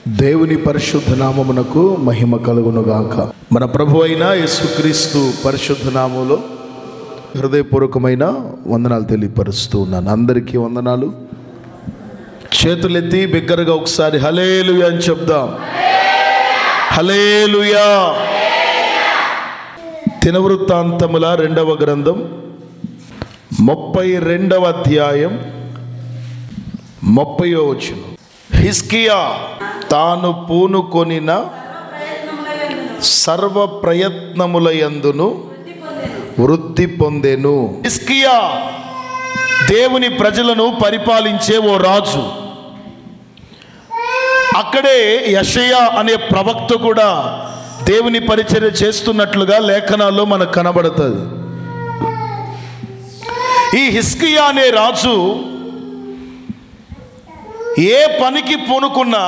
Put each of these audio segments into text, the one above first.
దేవుని పరిశుద్ధ నామమునకు మహిమ కలుగునుగాక. మన ప్రభు అయిన యేసుక్రీస్తు పరిశుద్ధ నామములో హృదయపూర్వకమైన వందనాలు తెలియపరుస్తూ ఉన్నాను. అందరికీ వందనాలు. చేతులెత్తి బిగ్గరగా ఒకసారి హల్లెలూయా అని చెప్దాం. హల్లెలూయా. దినవృత్తాంతముల 2వ గ్రంథం 32వ అధ్యాయం 30వ వచనం. హిజ్కియా తాను పూనుకొనిన సర్వ ప్రయత్నముల యందును వృద్ధి పొందెను. హిజ్కియా దేవుని ప్రజలను పరిపాలించే ఓ రాజు. అక్కడే యెషయా అనే ప్రవక్త కూడా దేవుని పరిచర్య చేస్తున్నట్లుగా లేఖనాల్లో మనకు కనబడుతుంది. ఈ హిజ్కియా అనే రాజు ఏ పనికి పూనుకున్నా,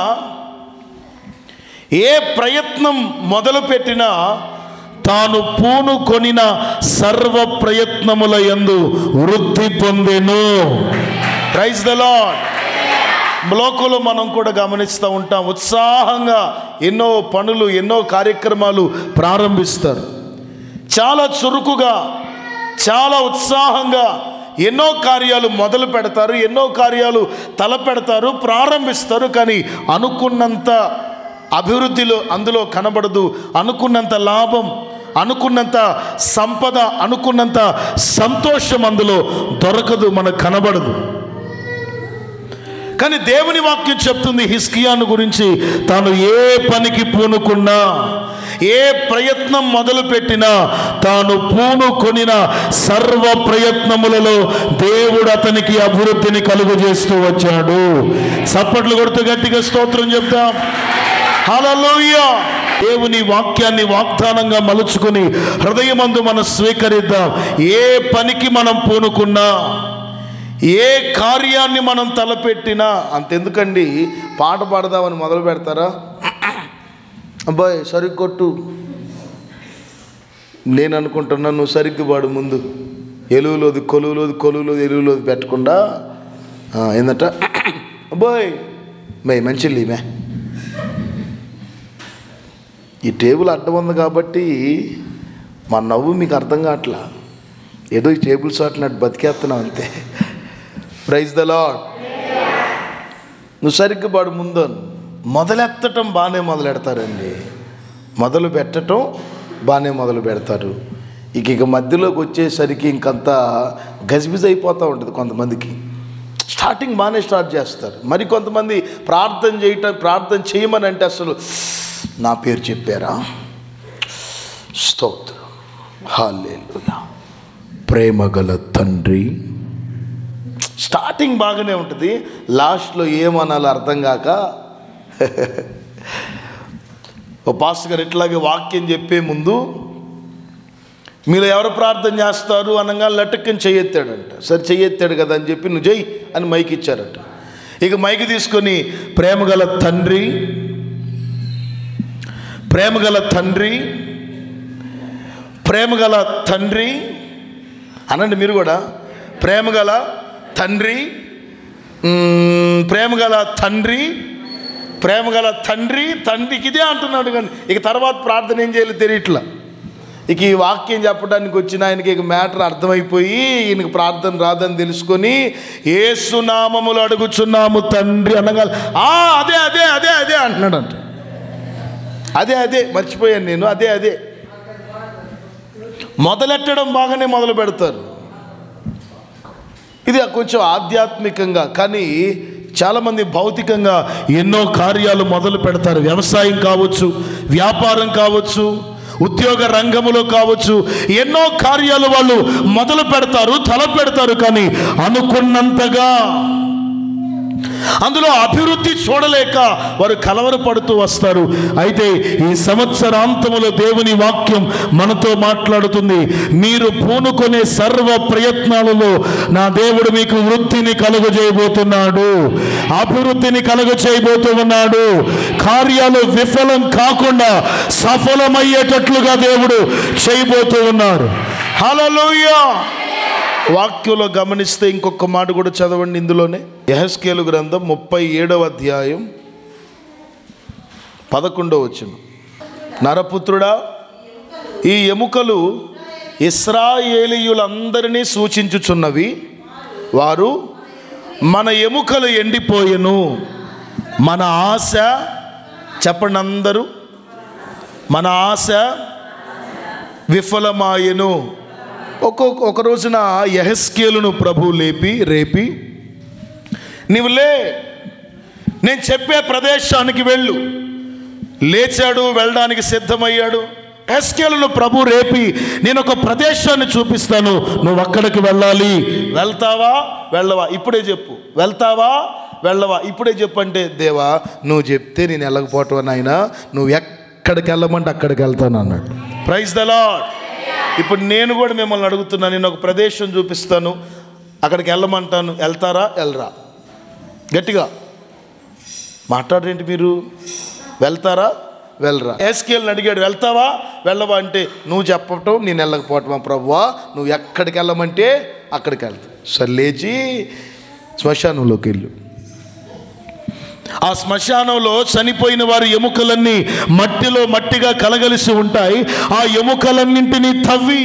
ఏ ప్రయత్నం మొదలుపెట్టినా తాను పూనుకొనిన సర్వ ప్రయత్నముల యందు వృద్ధి పొందెను. Praise the lord. లోకంలో మనం కూడా గమనిస్తూ ఉంటాం, ఉత్సాహంగా ఎన్నో పనులు, ఎన్నో కార్యక్రమాలు ప్రారంభిస్తారు. చాలా చురుకుగా, చాలా ఉత్సాహంగా ఎన్నో కార్యాలు మొదలు పెడతారు, ఎన్నో కార్యాలు తలపెడతారు, ప్రారంభిస్తారు. కానీ అనుకున్నంత అభివృద్ధిలో అందులో కనబడదు. అనుకున్నంత లాభం, అనుకున్నంత సంపద, అనుకున్నంత సంతోషం అందులో దొరకదు, మనకు కనబడదు. కానీ దేవుని వాక్యం చెప్తుంది హిజ్కియాను గురించి, తాను ఏ పనికి పూనుకున్నా, ఏ ప్రయత్నం మొదలుపెట్టినా, తాను పూనుకొనిన సర్వ ప్రయత్నములలో దేవుడు అతనికి అభివృద్ధిని కలుగజేస్తూ వచ్చాడు. చప్పట్లు కొడుతూ గట్టిగా స్తోత్రం చెప్తాం. హల్లెలూయా. దేవుని వాక్యాన్ని వాగ్దానంగా మలుచుకుని హృదయమందు మనం స్వీకరిద్దాం. ఏ పనికి మనం పూనుకున్నా, ఏ కార్యాన్ని మనం తలపెట్టినా, అంతెందుకండి, పాట పాడదామని మొదలు పెడతారా, అబ్బాయి సరికొట్టు, నేను అనుకుంటున్నా నువ్వు సరిగ్గా పాడు, ముందు ఎలుగులోది కొలువులోది, కొలువులోది ఎలుగులోది పెట్టకుండా ఏందట, అబ్బాయి మంచి మే. ఈ టేబుల్ అడ్డం ఉంది కాబట్టి మా నవ్వు మీకు అర్థం కావట్లా, ఏదో ఈ టేబుల్ సాటినట్టు బతికేస్తున్నావు అంతే. Praise the lord. నువ్వు సరిగ్గా పాడు ముందు. మొదలెత్తటం బాగానే మొదలెడతారండి, మొదలు పెట్టడం బాగానే మొదలు పెడతారు. ఇక మధ్యలోకి వచ్చేసరికి ఇంకంతా గజిబిజి అయిపోతూ ఉంటుంది. కొంతమందికి స్టార్టింగ్ బాగానే స్టార్ట్ చేస్తారు. మరి కొంతమంది ప్రార్థన చేయమని అంటే అసలు నా పేరు చెప్పారా, స్తోత్రం, హల్లెలూయా, ప్రేమగల తండ్రి. స్టార్టింగ్ బాగానే ఉంటుంది, లాస్ట్లో ఏమనాలో అర్థం కాక ఓ పాస్టర్ గారు ఇట్లాగే వాక్యం చెప్పే ముందు మీరు ఎవరు ప్రార్థన చేస్తారు అనగా లటుక్కని చెయ్యెత్తాడంట. సరే చెయ్యెత్తాడు కదా అని చెప్పి నువ్వు చెయ్యి అని మైక్ ఇచ్చారట. ఇక మైక్ తీసుకొని ప్రేమగల తండ్రి, ప్రేమగల తండ్రి, ప్రేమగల తండ్రి అనండి మీరు కూడా. ప్రేమగల తండ్రి, ప్రేమగల తండ్రి, ప్రేమగల తండ్రి. తండ్రికి ఇదే అంటున్నాడు. కానీ ఇక తర్వాత ప్రార్థన ఏం చేయాలో తెలియట్లా. ఇక ఈ వాక్యం చెప్పడానికి వచ్చిన ఆయనకి ఇక మ్యాటర్ అర్థమైపోయి ఈయనకి ప్రార్థన రాదని తెలుసుకొని యేసు నామములో అడుగుచున్నాము తండ్రి అనగా అదే అదే అదే అదే అంటున్నాడంట. అదే మర్చిపోయాను నేను. అదే మొదలెట్టడం బాగానే మొదలు పెడతారు. ఇది కొంచెం ఆధ్యాత్మికంగా, కానీ చాలామంది భౌతికంగా ఎన్నో కార్యాలు మొదలు పెడతారు. వ్యవసాయం కావచ్చు, వ్యాపారం కావచ్చు, ఉద్యోగ రంగంలో కావచ్చు, ఎన్నో కార్యాలు వాళ్ళు మొదలు పెడతారు, తలపెడతారు. కానీ అనుకున్నంతగా అందులో అభివృద్ధి చూడలేక వారు కలవరపడుతూ వస్తారు. అయితే ఈ సంవత్సరాంతములో దేవుని వాక్యం మనతో మాట్లాడుతుంది. మీరు పూనుకొనే సర్వ ప్రయత్నాలలో నా దేవుడు మీకు వృద్ధిని కలుగజేయబోతున్నాడు, అభివృద్ధిని కలుగజేయబోతున్నాడు. కార్యాలు విఫలం కాకుండా సఫలమయ్యేటట్లుగా దేవుడు చేయబోతూ ఉన్నారు. హల్లెలూయా. వాక్యంలో గమనిస్తే ఇంకొక మాట కూడా చదవండి. ఇందులోనే యెహెజ్కేలు గ్రంథం 37వ అధ్యాయం 11వ వచనం. నరపుత్రుడా, ఈ ఎముకలు ఇశ్రాయేలీయులందరినీ సూచించుచున్నవి. వారు మన ఎముకలు ఎండిపోయెను, మన ఆశ, చెప్పండి అందరూ, మన ఆశ విఫలమాయెను. ఒక రోజున యెహెజ్కేలును ప్రభు రేపి నీవు లే, నేను చెప్పే ప్రదేశానికి వెళ్ళు. లేచాడు, వెళ్ళడానికి సిద్ధమయ్యాడు. యెహెజ్కేలును ప్రభు రేపి, నేను ఒక ప్రదేశాన్ని చూపిస్తాను, నువ్వు అక్కడికి వెళ్ళాలి. వెళ్తావా వెళ్ళవా? ఇప్పుడే చెప్పు. వెళ్తావా వెళ్ళవా? ఇప్పుడే చెప్పు అంటే, దేవా నువ్వు చెప్తే నేను వెళ్ళకపోవటం నాయనా, నువ్వు ఎక్కడికి వెళ్ళమంటే అక్కడికి వెళ్తాను అన్నాడు. Praise the lord. ఇప్పుడు నేను కూడా మిమ్మల్ని అడుగుతున్నాను, నేను ఒక ప్రదేశం చూపిస్తాను, అక్కడికి వెళ్ళమంటాను, వెళ్తారా వెళ్ళరా? గట్టిగా మాట్లాడరేంటి మీరు? వెళ్తారా వెళ్ళరా? యెహెజ్కేలుని అడిగాడు, వెళ్తావా వెళ్ళవా అంటే, నువ్వు చెప్పటం నేను వెళ్ళకపోవటమా ప్రభువా, నువ్వు ఎక్కడికి వెళ్ళమంటే అక్కడికి వెళ్తా. సరే లేచి శ్మశానంలోకి వెళ్ళు. ఆ శ్మశానంలో చనిపోయిన వారి ఎముకలన్నీ మట్టిలో మట్టిగా కలగలిసి ఉంటాయి. ఆ ఎముకలన్నింటినీ తవ్వి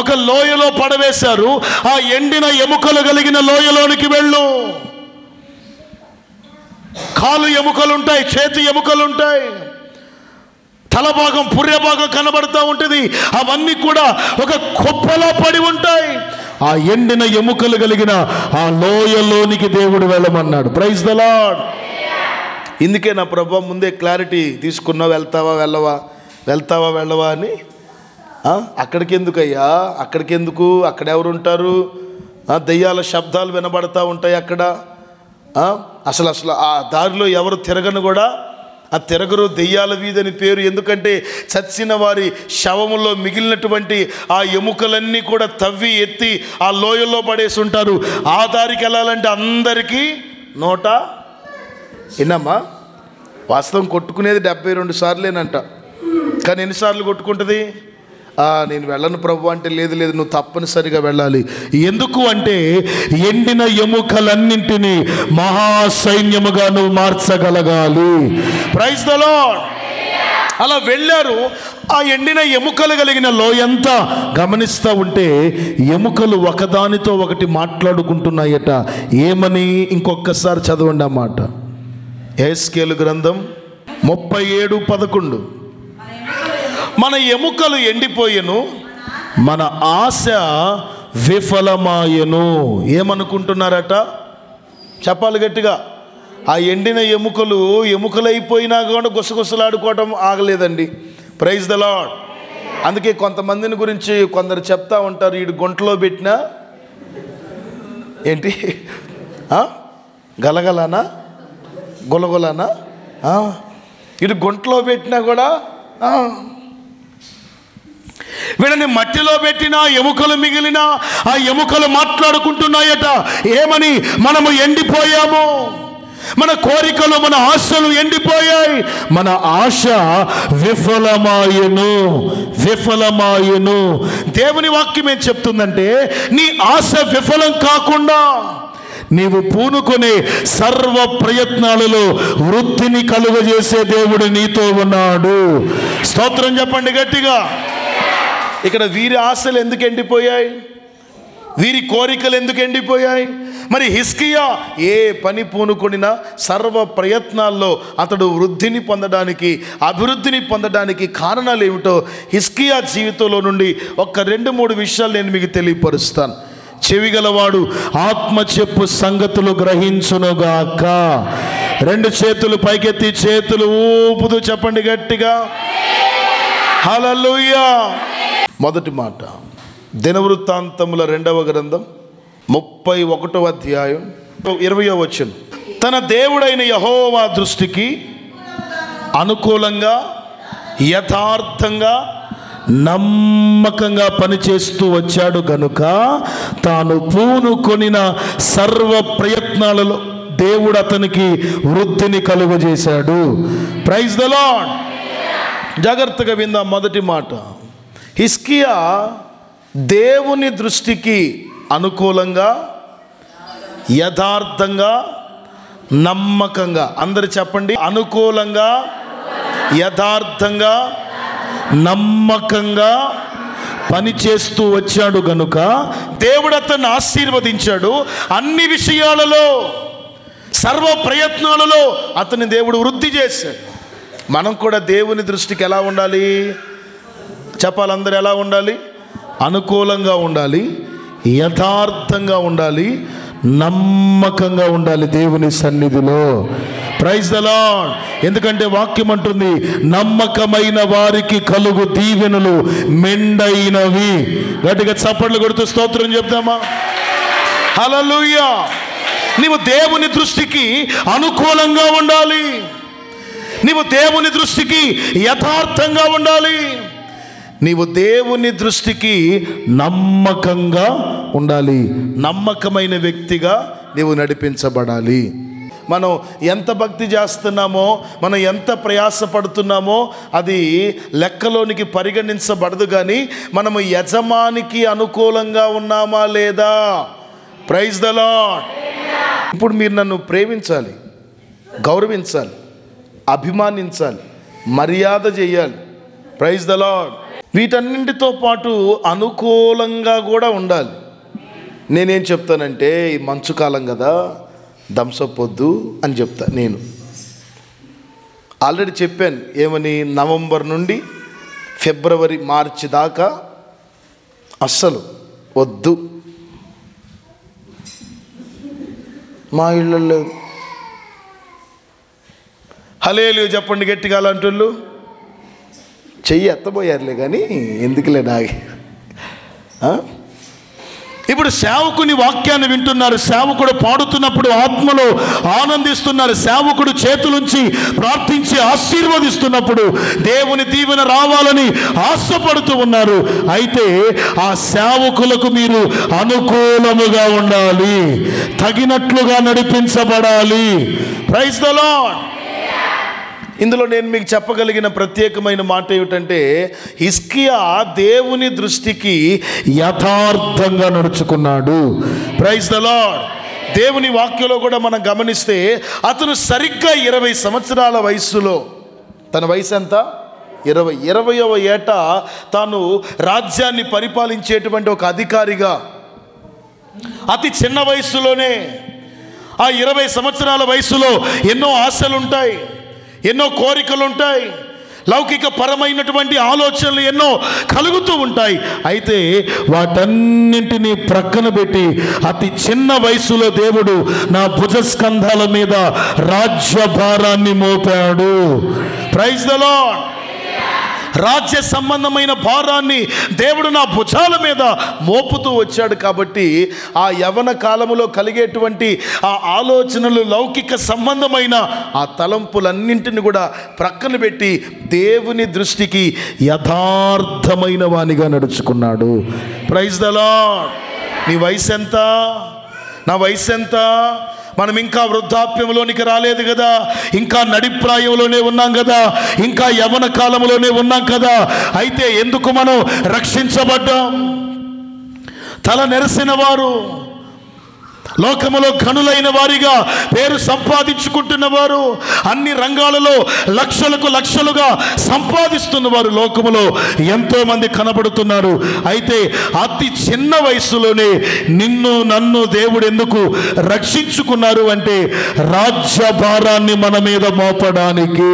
ఒక లోయలో పడవేశారు. ఆ ఎండిన ఎముకలు కలిగిన లోయలోనికి వెళ్ళు. కాలు ఎముకలుంటాయి, చేతి ఎముకలుంటాయి, తల భాగం పుర్రె భాగం కనబడుతూ ఉంటుంది. అవన్నీ కూడా ఒక కుప్పలో పడి ఉంటాయి. ఆ ఎండిన ఎముకలు కలిగిన ఆ లోయలోనికి దేవుడు వెళ్ళమన్నాడు. Praise the lord. ఇందుకే నా ప్రభు ముందే క్లారిటీ తీసుకున్నావు, వెళ్తావా వెళ్ళవా, వెళ్తావా వెళ్ళవా అని. అక్కడికి ఎందుకయ్యా, అక్కడికి ఎందుకు, అక్కడ ఎవరు ఉంటారు? దెయ్యాల శబ్దాలు వినబడతా ఉంటాయి అక్కడ. అసలు ఆ దారిలో ఎవరు తిరగను కూడా, ఆ తిరగరు, దెయ్యాల వీధని పేరు. ఎందుకంటే చచ్చిన వారి శవములో మిగిలినటువంటి ఆ ఎముకలన్నీ కూడా తవ్వి ఎత్తి ఆ లోయల్లో పడేసి ఉంటారు. ఆ దారికి వెళ్ళాలంటే అందరికీ నోట విన్నమ్మా, వాస్తవం కొట్టుకునేది 72 సార్లేనంట. కానీ ఎన్నిసార్లు కొట్టుకుంటుంది? నేను వెళ్ళను ప్రభు అంటే, లేదు లేదు నువ్వు తప్పనిసరిగా వెళ్ళాలి. ఎందుకు అంటే ఎండిన ఎముకలన్నింటినీ మహాసైన్యముగా నువ్వు మార్చగలగాలి. Praise the lord. అలా వెళ్ళారు. ఆ ఎండిన ఎముకలు కలిగిన లోయంతా గమనిస్తూ ఉంటే ఎముకలు ఒకదానితో ఒకటి మాట్లాడుకుంటున్నాయట. ఏమని? ఇంకొకసారి చదవండి ఆ మాట. యెహెజ్కేలు గ్రంథం 37:11. మన ఎముకలు ఎండిపోయెను, మన ఆశ విఫలమాయెను. ఏమనుకుంటున్నారట? చెప్పాలి గట్టిగా. ఆ ఎండిన ఎముకలైపోయినా కూడా గుసగుసలాడుకోవటం ఆగలేదండి. Praise the lord. అందుకే కొంతమందిని గురించి కొందరు చెప్తా ఉంటారు, వీడు గుంటలో పెట్టినా ఏంటి గలగలానా గులగులానా, వీడు గుంటలో పెట్టినా కూడా, వీళ్ళని మట్టిలో పెట్టినా ఎముకలు మిగిలినా ఆ ఎముకలు మాట్లాడుకుంటున్నాయట. ఏమని? మనము ఎండిపోయాము, మన కోరికలు మన ఆశలు ఎండిపోయాయి, మన ఆశ విఫలమాయెను. దేవుని వాక్యం ఏం చెప్తుందంటే, నీ ఆశ విఫలం కాకుండా నీవు పూనుకునే సర్వ ప్రయత్నాలలో వృద్ధిని కలుగజేసే దేవుడు నీతో ఉన్నాడు. స్తోత్రం చెప్పండి గట్టిగా. ఇక్కడ వీరి ఆశలు ఎందుకు ఎండిపోయాయి? వీరి కోరికలు ఎందుకు ఎండిపోయాయి? మరి హిజ్కియా ఏ పని పూనుకొనినా సర్వ ప్రయత్నాల్లో అతడు వృద్ధిని పొందడానికి, అభివృద్ధిని పొందడానికి కారణాలు ఏమిటో హిజ్కియా జీవితంలో నుండి ఒక 2-3 విషయాలు నేను మీకు తెలియపరుస్తాను. చెవిగలవాడు ఆత్మ చెప్పు సంగతులు గ్రహించునుగాక. 2 చేతులు పైకెత్తి చేతులు ఊపుతూ చెప్పండి గట్టిగా, హల్లెలూయా. మొదటి మాట, దినవృత్తాంతముల 2వ గ్రంథం 31వ అధ్యాయం 20వ వచనం. తన దేవుడైన యెహోవా దృష్టికి అనుకూలంగా యథార్థంగా నమ్మకంగా పనిచేస్తూ వచ్చాడు గనుక తాను పూనుకొనిన సర్వ ప్రయత్నాలలో దేవుడు అతనికి వృద్ధిని కలుగజేశాడు. Praise the lord. జాగ్రత్తగా విందాం. మొదటి మాట, హిజ్కియా దేవుని దృష్టికి అనుకూలంగా యథార్థంగా నమ్మకంగా. అందరు చెప్పండి, అనుకూలంగా యథార్థంగా నమ్మకంగా పని చేస్తూ వచ్చాడు గనుక దేవుడు అతన్ని ఆశీర్వదించాడు. అన్ని విషయాలలో, సర్వ ప్రయత్నాలలో అతన్ని దేవుడు వృద్ధి చేశాడు. మనం కూడా దేవుని దృష్టికి ఎలా ఉండాలి చెప్పాలి? అందరూ ఎలా ఉండాలి? అనుకూలంగా ఉండాలి, యథార్థంగా ఉండాలి, నమ్మకంగా ఉండాలి దేవుని సన్నిధిలో. Praise the lord. ఎందుకంటే వాక్యం అంటుంది, నమ్మకమైన వారికి కలుగు దీవెనలు మెండైనవి. గట్టిగా చప్పట్లు కొడుతూ స్తోత్రం చెప్తామా? హల్లెలూయా. నీవు దేవుని దృష్టికి అనుకూలంగా ఉండాలి, నీవు దేవుని దృష్టికి యథార్థంగా ఉండాలి, నీవు దేవుని దృష్టికి నమ్మకంగా ఉండాలి, నమ్మకమైన వ్యక్తిగా నీవు నడిపించబడాలి. మనం ఎంత భక్తి చేస్తున్నామో, మనం ఎంత ప్రయాసపడుతున్నామో అది లెక్కలోనికి పరిగణించబడదు. కానీ మనము యజమానికి అనుకూలంగా ఉన్నామా లేదా? Praise the lord. ఇప్పుడు మీరు నన్ను ప్రేమించాలి, గౌరవించాలి, అభిమానించాలి, మర్యాద చేయాలి. Praise the lord. వీటన్నింటితో పాటు అనుకూలంగా కూడా ఉండాలి. నేనేం చెప్తానంటే, ఈ మంచు కాలం కదా, దంసపోద్దు అని చెప్తా. నేను ఆల్రెడీ చెప్పాను ఏమని, నవంబర్ నుండి ఫిబ్రవరి మార్చి దాకా అస్సలు వద్దు. మా ఇళ్ళల్లో హల్లెలూయా చెప్పండి గట్టిగా. అలాంటోళ్ళు చెయ్యి ఎత్తబోయారులే కానీ ఎందుకులే నాగి. ఇప్పుడు సేవకుని వాక్యాన్ని వింటున్నారు, సేవకుడు పాడుతున్నప్పుడు ఆత్మలో ఆనందిస్తున్నారు, సేవకుడు చేతులుంచి ప్రార్థించి ఆశీర్వదిస్తున్నప్పుడు దేవుని దీవెన రావాలని ఆశపడుతూ ఉన్నారు. అయితే ఆ సేవకులకు మీరు అనుకూలముగా ఉండాలి, తగినట్లుగా నడిపించబడాలి. Praise the lord. ఇందులో నేను మీకు చెప్పగలిగిన ప్రత్యేకమైన మాట ఏమిటంటే, హిజ్కియా దేవుని దృష్టికి యథార్థంగా నడుచుకున్నాడు. Praise the lord. దేవుని వాక్యంలో కూడా మనం గమనిస్తే అతను సరిగ్గా 20 సంవత్సరాల వయస్సులో, తన వయసు ఎంత? 20వ ఏట తాను రాజ్యాన్ని పరిపాలించేటువంటి ఒక అధికారిగా, అతి చిన్న వయస్సులోనే, ఆ 20 సంవత్సరాల వయసులో ఎన్నో ఆశలుంటాయి, ఎన్నో కోరికలు ఉంటాయి, లౌకిక పరమైనటువంటి ఆలోచనలు ఎన్నో కలుగుతూ ఉంటాయి. అయితే వాటన్నింటినీ ప్రక్కన పెట్టి అతి చిన్న వయసులో దేవుడు నా భుజస్కంధాల మీద రాజ్యభారాన్ని మోపాడు. Praise the lord. రాజ్య సంబంధమైన భారాన్ని దేవుడు నా భుజాల మీద మోపుతూ వచ్చాడు. కాబట్టి ఆ యవ్వన కాలములో కలిగేటువంటి ఆ ఆలోచనలు, లౌకిక సంబంధమైన ఆ తలంపులన్నింటిని కూడా ప్రక్కన పెట్టి దేవుని దృష్టికి యథార్థమైన వానిగా నడుచుకున్నాడు. Praise the lord. నీ వయసు ఎంత? నా వయసు ఎంత? మనం ఇంకా వృద్ధాప్యంలోనికి రాలేదు కదా, ఇంకా నడిప్రాయంలోనే ఉన్నాం కదా, ఇంకా యవ్వన కాలంలోనే ఉన్నాం కదా. అయితే ఎందుకు మనం రక్షించబడ్డాం? తల నెరసిన వారు, లోకములో ఘనులైన వారిగా పేరు సంపాదించుకుంటున్న వారు, అన్ని రంగాలలో లక్షలకు లక్షలుగా సంపాదిస్తున్న వారు లోకములో ఎంతోమంది కనబడుతున్నారు. అయితే అతి చిన్న వయసులోనే నిన్ను నన్ను దేవుడు ఎందుకు రక్షించుకున్నారు అంటే రాజ్యభారాన్ని మన మీద మోపడానికి.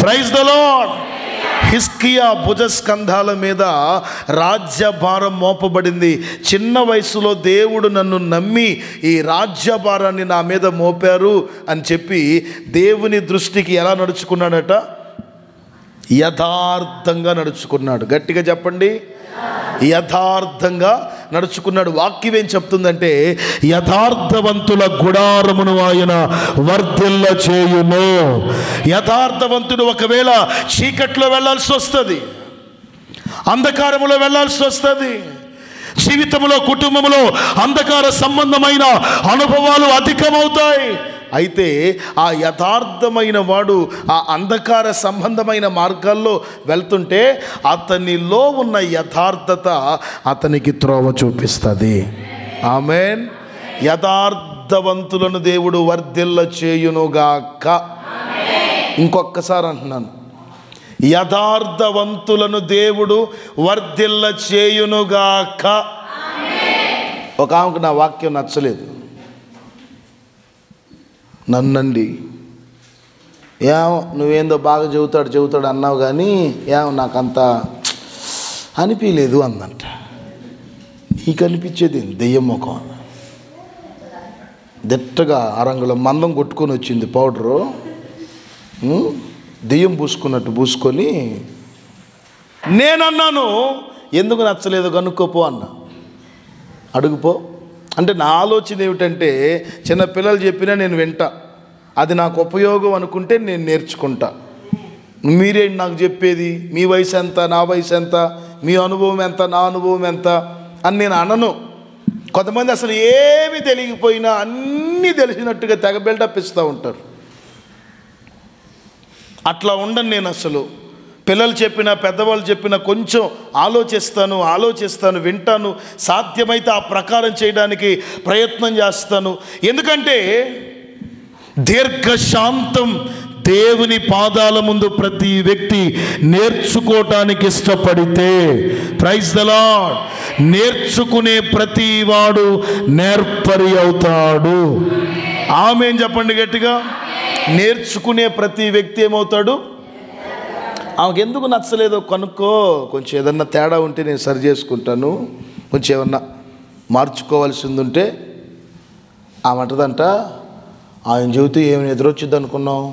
Praise the lord. హిజ్కియా భుజస్కంధాల మీద రాజ్యభారం మోపబడింది. చిన్న వయసులో దేవుడు నన్ను నమ్మి ఈ రాజ్యభారాన్ని నా మీద మోపారు అని చెప్పి దేవుని దృష్టికి ఎలా నడుచుకున్నాడట? యథార్థంగా నడుచుకున్నాడు. గట్టిగా చెప్పండి, యథార్థంగా నడుచుకున్నాడు. వాక్యం ఏం చెప్తుందంటే, యథార్థవంతుల గుడారమును ఆయన వర్ధిల్ల చేయును. యథార్థవంతుడు ఒకవేళ చీకట్లో వెళ్ళాల్సి వస్తుంది, అంధకారములో వెళ్ళాల్సి వస్తుంది, జీవితంలో కుటుంబంలో అంధకార సంబంధమైన అనుభవాలు అధికమవుతాయి. అయితే ఆ యథార్థమైన వాడు ఆ అంధకార సంబంధమైన మార్గాల్లో వెళ్తుంటే అతనిలో ఉన్న యథార్థత అతనికి త్రోవ చూపిస్తుంది. ఆమేన్. యథార్థవంతులను దేవుడు వర్ధిల్ల చేయునుగాక. ఇంకొకసారి అంటున్నాను, యథార్థవంతులను దేవుడు వర్ధిల్ల చేయునుగాక. ఒక ఆమెకు నా వాక్యం నచ్చలేదు. నన్నండి ఏమో నువ్వేందో బాగా చెబుతాడు అన్నావు కానీ ఏమో నాకంత అనిపించలేదు అందంట. నీకు అనిపించేది దెయ్యం ముఖం. దిట్టగా అరంగులో మందం కొట్టుకొని వచ్చింది పౌడరు, దెయ్యం పూసుకున్నట్టు పూసుకొని. నేనన్నాను ఎందుకు నచ్చలేదు కనుక్కోపో అన్నా. అడుగుపో అంటే నా ఆలోచన ఏమిటంటే చిన్న పిల్లలు చెప్పినా నేను వింటా, అది నాకు ఉపయోగం అనుకుంటే నేను నేర్చుకుంటా. మీరేంటి నాకు చెప్పేది, మీ వయసు ఎంత నా వయసు ఎంత, మీ అనుభవం ఎంత నా అనుభవం ఎంత అని నేను అనను. కొంతమంది అసలు ఏమీ తెలియకపోయినా అన్నీ తెలిసినట్టుగా తెగ బిల్డప్ ఇస్తూ ఉంటారు. అట్లా ఉండను నేను. అసలు పిల్లలు చెప్పినా పెద్దవాళ్ళు చెప్పినా కొంచెం ఆలోచిస్తాను, వింటాను, సాధ్యమైతే ఆ ప్రకారం చేయడానికి ప్రయత్నం చేస్తాను. ఎందుకంటే దీర్ఘశాంతం దేవుని పాదాల ముందు ప్రతి వ్యక్తి నేర్చుకోవటానికి ఇష్టపడితే, ప్రైజ్ ద లార్డ్, నేర్చుకునే ప్రతి వాడు నేర్పరి అవుతాడు. ఆమేన్ చెప్పండి గట్టిగా. నేర్చుకునే ప్రతి వ్యక్తి ఏమవుతాడు? ఆమెకు ఎందుకు నచ్చలేదో కనుక్కో. కొంచెం ఏదన్నా తేడా ఉంటే నేను సరి చేసుకుంటాను, కొంచెం ఏమన్నా మార్చుకోవాల్సింది ఉంటే. ఆమె అంటదంట, ఆయన చెబితే ఏమి నిద్ర వచ్చింది అనుకున్నావు,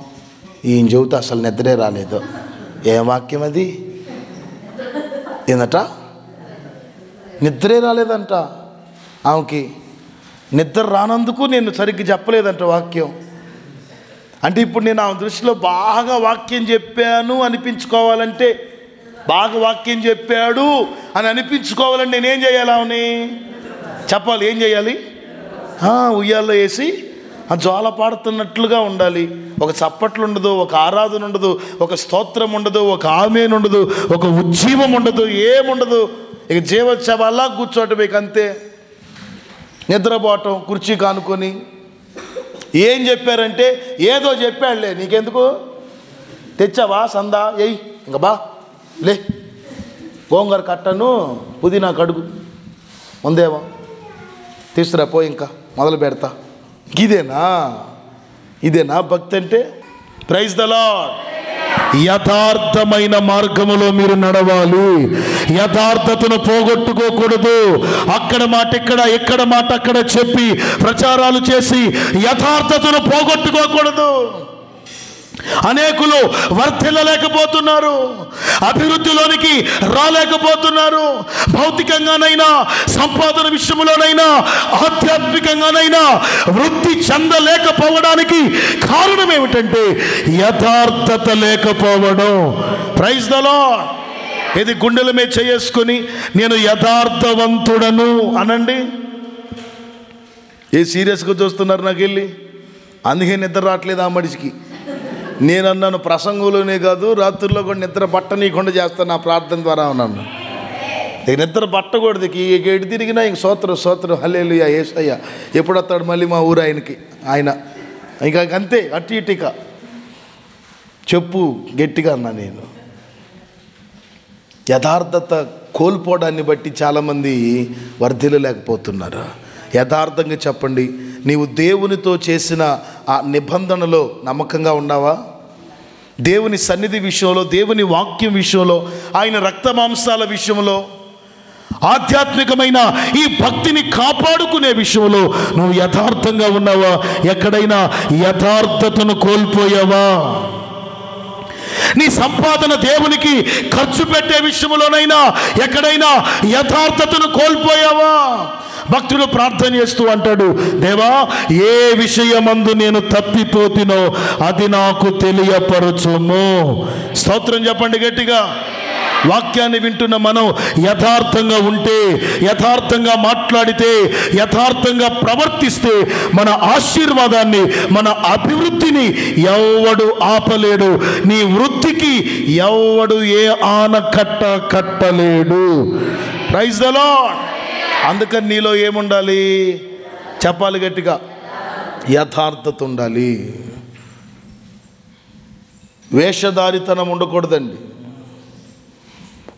ఈయన చెబితే అసలు నిద్రే రాలేదు. ఏం వాక్యం అది? ఏందట? నిద్రే రాలేదంట ఆమెకి. నిద్ర రానందుకు నేను సరిగ్గా చెప్పలేదంట వాక్యం. అంటే ఇప్పుడు నేను ఆమె దృష్టిలో బాగా వాక్యం చెప్పాను అనిపించుకోవాలంటే, బాగా వాక్యం చెప్పాడు అని అనిపించుకోవాలంటే నేనేం చేయాలి? ఆమెని చెప్పాలి. ఏం చేయాలి? ఉయ్యాల్లో వేసి ఆ జ్వాల పాడుతున్నట్లుగా ఉండాలి. ఒక చప్పట్లు ఉండదు, ఒక ఆరాధన ఉండదు, ఒక స్తోత్రం ఉండదు, ఒక ఆమేన్ ఉండదు, ఒక ఉజ్జీవం ఉండదు, ఏముండదు. ఇక జీవోత్సవాల్లా కూర్చోవటం, ఇక అంతే. నిద్రపోవటం కుర్చీ కానుకొని. ఏం చెప్పారంటే ఏదో చెప్పాడులే, నీకెందుకు, తెచ్చావా సందా ఎయ్, ఇంకా బా లే, గోంగూర కట్టను పుదీనా కడుగు ఉందేమో తీసుకురా పో, ఇంకా మొదలు పెడతా. ఇదేనా భక్తి అంటే? Praise the lord. యథార్థమైన మార్గములో మీరు నడవాలి. యథార్థతను పోగొట్టుకోకూడదు. అక్కడ మాట ఇక్కడ మాట అక్కడ చెప్పి ప్రచారాలు చేసి యథార్థతను పోగొట్టుకోకూడదు. అనేకులు వర్ధిల్లలేకపోతున్నారు, అభివృద్ధిలోనికి రాలేకపోతున్నారు. భౌతికంగానైనా, సంపాదన విషయంలోనైనా, ఆధ్యాత్మికంగానైనా వృద్ధి చెందలేకపోవడానికి కారణం ఏమిటంటే యథార్థత లేకపోవడం. Praise the lord. ఇది గుండెల మీద చేసుకొని నేను యథార్థవంతుడను అనండి. ఏ సీరియస్గా చూస్తున్నారు నాకు వెళ్ళి? అందుకే నిద్ర రావట్లేదు ఆ మనిషికి. నేనన్నాను ప్రసంగంలోనే కాదు, రాత్రుల్లో కూడా నిద్ర పట్టనీయకుండా చేస్తాను నా ప్రార్థన ద్వారా అన్నాను. ఇక నిద్ర పట్టకూడదు. ఎటు తిరిగినా ఇంక సోత్రం హల్లెలూయా యేసయ్య ఎప్పుడు వస్తాడు మళ్ళీ మా ఊరు ఆయన ఇంకా అంతే. అటు ఇటుక చెప్పు గట్టిగా అన్నా నేను. యథార్థత కోల్పోవడాన్ని బట్టి చాలామంది వర్ధిల్లలేకపోతున్నారు. యథార్థంగా చెప్పండి, నీవు దేవునితో చేసిన ఆ నిబంధనలో నమ్మకంగా ఉన్నావా? దేవుని సన్నిధి విషయంలో, దేవుని వాక్యం విషయంలో, ఆయన రక్త మాంసాల విషయంలో, ఆధ్యాత్మికమైన ఈ భక్తిని కాపాడుకునే విషయంలో నువ్వు యథార్థంగా ఉన్నావా? ఎక్కడైనా యథార్థతను కోల్పోయావా? నీ సంపాదన దేవునికి ఖర్చు పెట్టే విషయంలోనైనా ఎక్కడైనా యథార్థతను కోల్పోయావా? భక్తుడు ప్రార్థన చేస్తూ అంటాడు, దేవా, ఏ విషయమందు నేను తప్పిపోతినో అది నాకు తెలియపరచుము. స్తోత్రం చెప్పండి గట్టిగా. వాక్యాన్ని వింటున్న మనం యథార్థంగా ఉంటే, యథార్థంగా మాట్లాడితే, యథార్థంగా ప్రవర్తిస్తే మన ఆశీర్వాదాన్ని, మన అభివృద్ధిని ఎవడు ఆపలేడు. నీ వృద్ధికి ఎవడు ఏ ఆనకట్ట కట్టలేడు. Praise the lord. అందుకని నీలో ఏముండాలి? చెప్పాలి గట్టిగా, యథార్థత ఉండాలి. వేషధారితనం ఉండకూడదండి.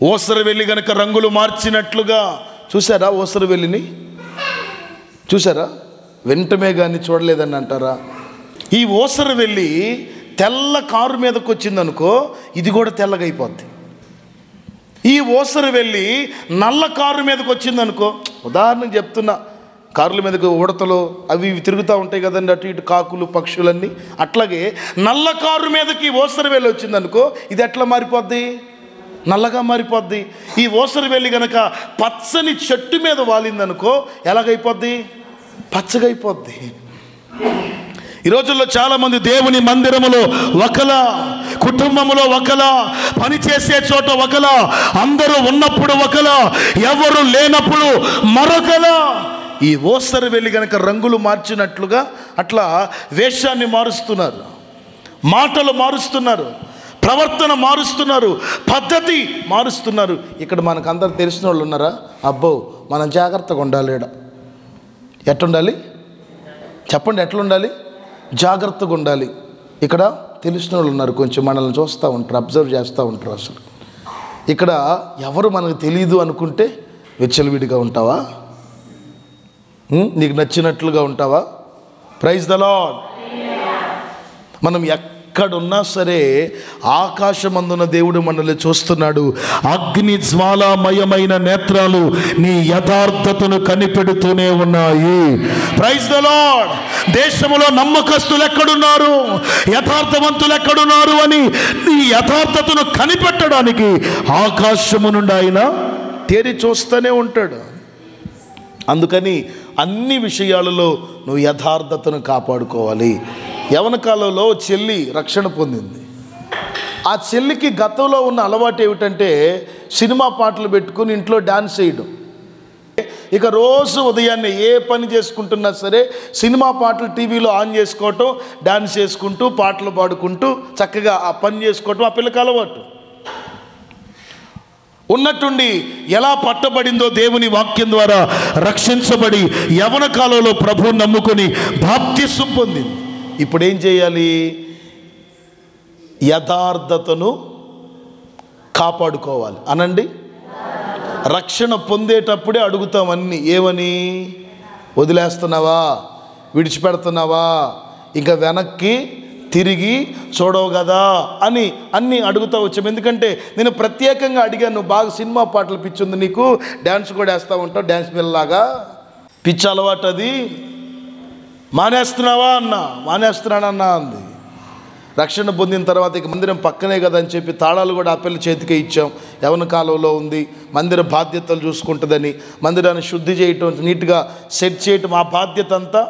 ఓసరవెల్లి గనక రంగులు మార్చినట్లుగా, చూసారా ఓసరవెల్లిని? చూసారా? వెంటనే కానీ చూడలేదని అంటారా? ఈ ఓసరవెల్లి తెల్ల కారు మీదకి వచ్చిందనుకో, ఇది కూడా తెల్లగా అయిపోద్ది. ఈ ఓసరవెల్లి నల్ల కారు మీదకి వచ్చిందనుకో, ఉదాహరణకు చెప్తున్నా, కార్ల మీదకు ఉడతలు అవి ఇవి తిరుగుతూ ఉంటాయి కదండి, అటు ఇటు కాకులు పక్షులన్నీ. అట్లాగే నల్ల కారు మీదకి ఓసరవెల్లి వచ్చిందనుకో, ఇది ఎట్లా మారిపోద్ది? నల్లగా మారిపోద్ది. ఈ ఓసరవెల్లి గనక పచ్చని చెట్టు మీద వాలిందనుకో, ఎలాగైపోద్ది? పచ్చగా అయిపోద్ది. ఈ రోజుల్లో చాలామంది దేవుని మందిరములో ఒకలా, కుటుంబంలో ఒకలా, పనిచేసే చోట ఒకలా, అందరూ ఉన్నప్పుడు ఒకలా, ఎవరు లేనప్పుడు మరొకలా. ఈ ఓసరవెల్లి గనక రంగులు మార్చినట్లుగా అట్లా వేషాన్ని మారుస్తున్నారు, మాటలు మారుస్తున్నారు, ప్రవర్తన మారుస్తున్నారు, పద్ధతి మారుస్తున్నారు. ఇక్కడ మనకు అందరు తెలిసిన వాళ్ళు ఉన్నారా? అబ్బో మనం జాగ్రత్తగా ఉండాలి. ఎట్లుండాలి చెప్పండి? ఎట్లుండాలి? జాగ్రత్తగా ఉండాలి. ఇక్కడ తెలిసిన వాళ్ళు ఉన్నారు, కొంచెం మనల్ని చూస్తూ ఉంటారు, అబ్జర్వ్ చేస్తూ ఉంటారు. అసలు ఇక్కడ ఎవరు మనకు తెలియదు అనుకుంటే విచ్చలవిడిగా ఉంటావా? నీకు నచ్చినట్లుగా ఉంటావా? Praise the lord. మనం ఎక్కడున్నా సరే ఆకాశమందున దేవుడు మనల్ని చూస్తున్నాడు. అగ్ని జ్వాలామయమైన నేత్రాలు నీ యథార్థతను కనిపెడుతూనే ఉన్నాయి. Praise the lord. దేశంలో నమ్మకస్తులు ఎక్కడున్నారు, యథార్థవంతులు ఎక్కడున్నారు అని నీ యథార్థతను కనిపెట్టడానికి ఆకాశము నుండి ఆయన తేరి చూస్తూనే ఉంటాడు. అందుకని అన్ని విషయాలలో నువ్వు యథార్థతను కాపాడుకోవాలి. యవన కాలంలో చెల్లి రక్షణ పొందింది. ఆ చెల్లికి గతంలో ఉన్న అలవాటు ఏమిటంటే సినిమా పాటలు పెట్టుకుని ఇంట్లో డాన్స్ చేయడం. ఇక రోజు ఉదయాన్నే ఏ పని చేసుకుంటున్నా సరే సినిమా పాటలు టీవీలో ఆన్ చేసుకోవటం, డాన్స్ చేసుకుంటూ పాటలు పాడుకుంటూ చక్కగా ఆ పని చేసుకోవటం ఆ పిల్లకి అలవాటు. ఉన్నట్టుండి ఎలా పట్టబడిందో దేవుని వాక్యం ద్వారా రక్షించబడి యవన కాలంలో ప్రభువు నమ్ముకొని బాప్తిస్మం పొందింది. ఇప్పుడు ఏం చేయాలి? యథార్థతను కాపాడుకోవాలి. అనండి. రక్షణ పొందేటప్పుడే అడుగుతాం అన్నీ. ఏమని? వదిలేస్తున్నావా? విడిచిపెడుతున్నావా? ఇంకా వెనక్కి తిరిగి చూడవు కదా అని అన్నీ అడుగుతూ వచ్చాం. ఎందుకంటే నేను ప్రత్యేకంగా అడిగాను, నువ్వు బాగా సినిమా పాటలు పిచ్చి ఉంది నీకు, డ్యాన్స్ కూడా వేస్తూ ఉంటావు, డ్యాన్స్ పిల్లలాగా పిచ్చి అలవాటు, అది మానేస్తున్నావా అన్నా. మానేస్తున్నానన్నా అంది. రక్షణ పొందిన తర్వాత ఇక మందిరం పక్కనే కదా అని చెప్పి తాళాలు కూడా ఆ పిల్ల చేతికే ఇచ్చాం. యవన కాలంలో ఉంది, మందిర బాధ్యతలు చూసుకుంటుందని మందిరాన్ని శుద్ధి చేయటం, నీట్గా సెట్ చేయటం ఆ బాధ్యత అంతా.